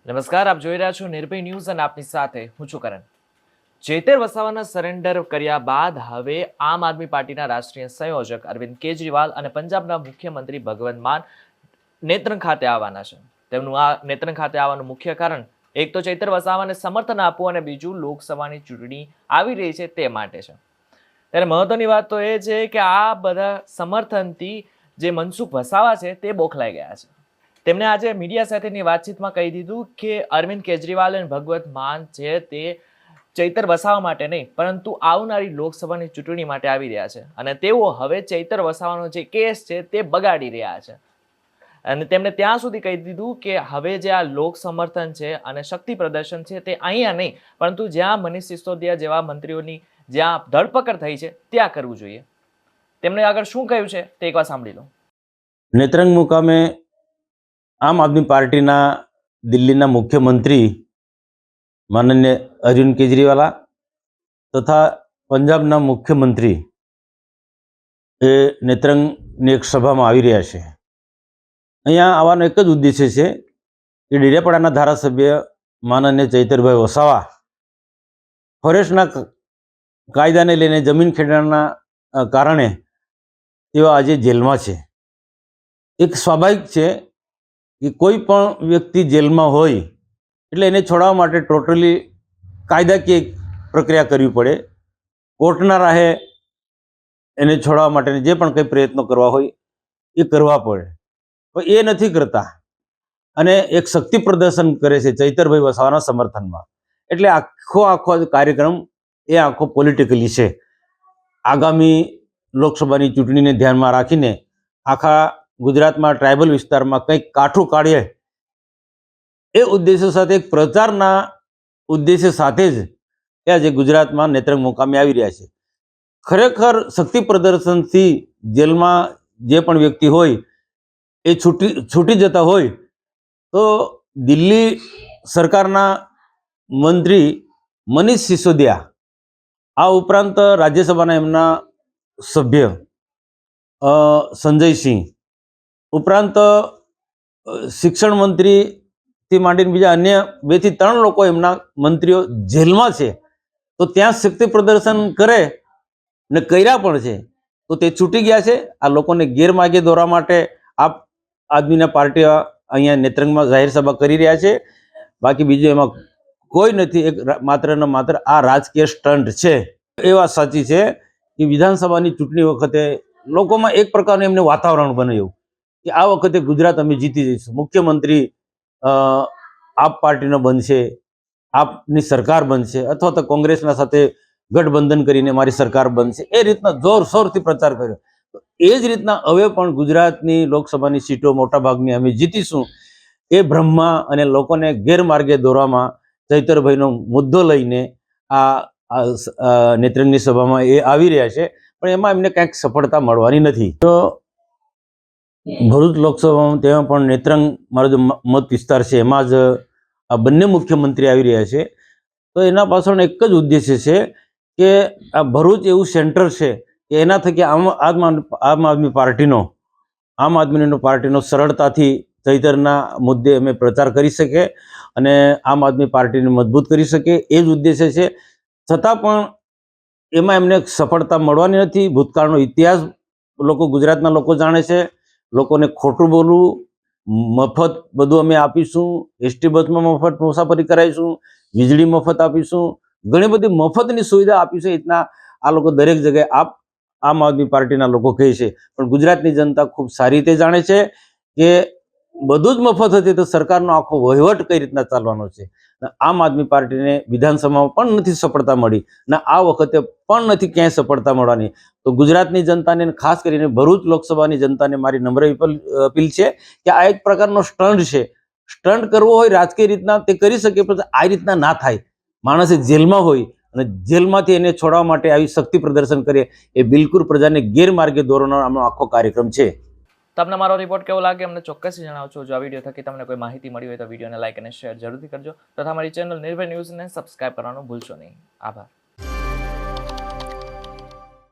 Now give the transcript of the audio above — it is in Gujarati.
નમસ્કાર, આપ જોઈ રહ્યા છો નિર્ભય ન્યૂઝ અને આપની સાથે હું છું કરણ। ચેતર વસાવાના સરેન્ડર કર્યા બાદ હવે આમ આદમી પાર્ટીના રાષ્ટ્રીય સંયોજક અરવિંદ કેજરીવાલ અને પંજાબના મુખ્યમંત્રી ભગવંત માન નેત્રંગ ખાતે આવવાના છે। તેમનું આ નેત્રંગ ખાતે આવવાનું મુખ્ય કારણ એક તો ચેતર વસાવાને સમર્થન આપવું અને બીજું લોકસભાની ચૂંટણી આવી રહી છે તે માટે છે। ત્યારે મહત્વની વાત તો એ છે કે આ બધા સમર્થનથી જે મનસુખ વસાવા છે તે બોખલાઈ ગયા છે। તેમણે આજે મીડિયા સાથેની વાતચીતમાં કહી દીધું કે અરવિંદ કેજરીવાલ અને ભગવંત માન છે તે ચૈતર વસાવા માટે નહીં પરંતુ આવનારી લોકસભાની ચૂંટણી માટે આવી રહ્યા છે અને તેઓ હવે ચૈતર વસાવાનો જે કેસ છે તે બગાડી રહ્યા છે। અને તેમણે ત્યાં સુધી કહી દીધું કે હવે જે આ લોક સમર્થન છે અને શક્તિ પ્રદર્શન છે તે અહીંયા નહીં પરંતુ જ્યાં મનીષ સિસોદિયા જેવા મંત્રીઓની જ્યાં ધરપકડ થઈ છે ત્યાં કરવું જોઈએ। તેમણે આગળ શું કહ્યું છે તે એકવાર સાંભળી લો। નેત્રંગ મુકામે આમ આદમી પાર્ટીના દિલ્હીના મુખ્યમંત્રી માનનીય અરવિંદ કેજરીવાલા તથા પંજાબના મુખ્યમંત્રી એ નેત્રંગની એક સભામાં આવી રહ્યા છે। અહીંયા આવવાનો એક જ ઉદ્દેશ્ય છે કે ડેડિયાપાડાના ધારાસભ્ય માનનીય ચૈતરભાઈ વસાવા ફોરેસ્ટના કાયદાને લઈને જમીન ખેડાણના કારણે તેઓ આજે જેલમાં છે। એક સ્વાભાવિક છે કે કોઈ પણ વ્યક્તિ જેલમાં હોય એટલે એને છોડાવવા માટે ટોટલી કાયદાકીય પ્રક્રિયા કરવી પડે। કોર્ટના રાહે એને છોડાવવા માટે જે પણ કંઈ પ્રયત્નો કરવા હોય એ કરવા પડે, પણ એ નથી કરતા અને એક શક્તિ પ્રદર્શન કરે છે ચૈતરભાઈ વસાવાના સમર્થનમાં। એટલે આખો કાર્યક્રમ એ આખો પોલિટિકલી છે। આગામી લોકસભાની ચૂંટણીને ધ્યાનમાં રાખીને આખા ગુજરાતમાં ટ્રાઇબલ વિસ્તારમાં કંઈક કાઠું કાઢીએ એ ઉદ્દેશ્ય સાથે એક પ્રચારના ઉદ્દેશ્ય સાથે જ એ આજે ગુજરાતમાં નેત્રંગ મુકામે આવી રહ્યા છે। ખરેખર શક્તિ પ્રદર્શનથી જેલમાં જે પણ વ્યક્તિ હોય એ છૂટી જતા હોય તો દિલ્હી સરકારના મંત્રી મનીષ સિસોદિયા, આ ઉપરાંત રાજ્યસભાના એમના સભ્ય સંજયસિંહ, ઉપરાંત શિક્ષણ મંત્રીથી માંડીને બીજા અન્ય 2 થી 3 લોકો એમના મંત્રીઓ જેલમાં છે, તો ત્યાં શક્તિ પ્રદર્શન કરે ને કર્યા પણ છે તો તે છૂટી ગયા છે। આ લોકોને ગેરમાર્ગે દોરવા માટે આપ આદમીના પાર્ટી અહીંયા નેત્રંગમાં જાહેર સભા કરી રહ્યા છે। બાકી બીજું એમાં કોઈ નથી, એક માત્ર ને માત્ર આ રાજકીય સ્ટન્ટ છે। એ વાત સાચી છે કે વિધાનસભાની ચૂંટણી વખતે લોકોમાં એક પ્રકારનું એમને વાતાવરણ બન્યું કે આ વખતે ગુજરાત અમે જીતી જઈશું, મુખ્યમંત્રી આપ પાર્ટીનો બનશે, આપની સરકાર બનશે અથવા તો કોંગ્રેસના સાથે ગઠબંધન કરીને મારી સરકાર બનશે, એ રીતના જોરશોરથી પ્રચાર કર્યો। એ જ રીતના હવે પણ ગુજરાતની લોકસભાની સીટો મોટાભાગની અમે જીતીશું એ ભ્રમમાં અને લોકોને ગેરમાર્ગે દોરવામાં ચૈતરભાઈનો મુદ્દો લઈને આ નેત્રંગની સભામાં એ આવી રહ્યા છે, પણ એમાં એમને કંઈક સફળતા મળવાની નથી। તો ભરૂચ લોકસભામાં તેમાં પણ નેત્રંગ મારો જે મત વિસ્તાર છે એમાં જ આ બંને મુખ્યમંત્રી આવી રહ્યા છે। તો એના પાછળ એક જ ઉદ્દેશ્ય છે કે આ ભરૂચ એવું સેન્ટર છે કે એના થકી આમ આદમી પાર્ટીનો સરળતાથી ચૈતરના મુદ્દે અમે પ્રચાર કરી શકીએ અને આમ આદમી પાર્ટીને મજબૂત કરી શકીએ, એ જ ઉદ્દેશ્ય છે। છતાં પણ એમાં એમને સફળતા મળવાની નથી। ભૂતકાળનો ઇતિહાસ ગુજરાતના લોકો જાણે છે। લોકોને ખોટું બોલવું, મફત બધું અમે આપીશું, એસટી બસમાં મફત મુસાફરી કરાવીશું, વીજળી મફત આપીશું, ઘણી બધી મફતની સુવિધા આપીશું, એ રીતના આ લોકો દરેક જગ્યાએ આમ આદમી પાર્ટીના લોકો કહે છે, પણ ગુજરાતની જનતા ખૂબ સારી રીતે જાણે છે કે બધું જ મફત હતી તો સરકારનો આખો વહીવટ કઈ રીતના ચાલવાનો છે। આમ આદમી પાર્ટીને વિધાનસભામાં પણ નથી સફળતા મળી ને આ વખતે પણ નથી ક્યાંય સફળતા મળવાની। તો ગુજરાતની જનતાને ખાસ કરીને ભરૂચ લોકસભાની જનતાને મારી નમ્ર અપીલ છે કે આ એક પ્રકારનો સ્ટન્ટ છે। સ્ટન્ટ કરવો હોય રાજકીય રીતના તે કરી શકે, પણ આ રીતના ના થાય। માણસે જેલમાં હોય અને જેલમાંથી એને છોડાવવા માટે આવી શક્તિ પ્રદર્શન કરે એ બિલકુલ પ્રજાને ગેરમાર્ગે દોરવાનો આખો કાર્યક્રમ છે। તમને મારો રિપોર્ટ કેવો લાગે અમને ચોક્કસથી જણાવજો। જો આ વિડીયો થકી તમને કોઈ માહિતી મળી હોય તો વિડીયોને લાઈક અને શેર જરૂરથી કરજો તથા અમારી ચેનલ નિર્ભય ન્યૂઝને સબસ્ક્રાઇબ કરવાનું ભૂલશો નહીં। આભાર।